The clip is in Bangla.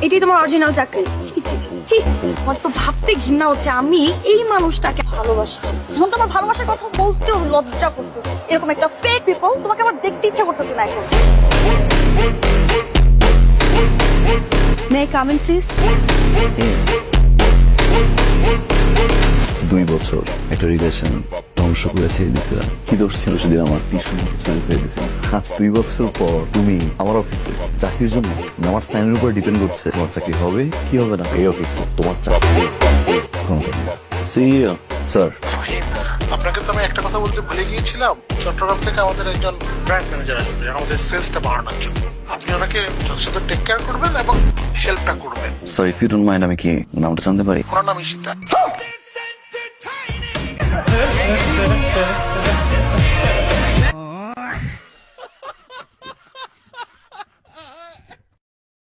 এটাই তোমার অরিজিনাল চাকরি? আমার তো ভাবতে ঘৃণা হচ্ছে আমি এই মানুষটাকে ভালোবাসছি। এখন তোমার ভালোবাসার কথা বলতেও লজ্জা করতেছে। এরকম একটা ফেক পিপল তোমাকে আমার দেখতে ইচ্ছা করতেছে না এখন। মে কাম ইন প্লিজ? 2 বছর একটা রিলেশন ধ্বংস করে ছেড়ে দিয়েছিলাম। কি দোষ ছিল সেদিন আমার? পিছু চুরি করে দিয়েছিলাম। আজ 2 বছর পর তুমি আমার অফিসে চাকরির জন্য আমার সাইনের উপর ডিপেন্ড করছে তোমার চাকরি হবে কি হবে না। এই অফিসে তোমার চাকরি স্যার। আপনাকে তো আমি একটা কথা বলতে ভুলে গিয়েছিলাম। চট্টগ্রাম থেকে আমাদের একজন ব্র্যান্ড ম্যানেজার আসবে আমাদের সেলসটা বাড়ানোর জন্য। আপনি ওনাকে যথাযথ টেক কেয়ার করবেন এবং হেল্পটা করবেন। Sir if you don't mind, আমি কি নামটা জানতে পারি? ওনার নাম ঈশিতা।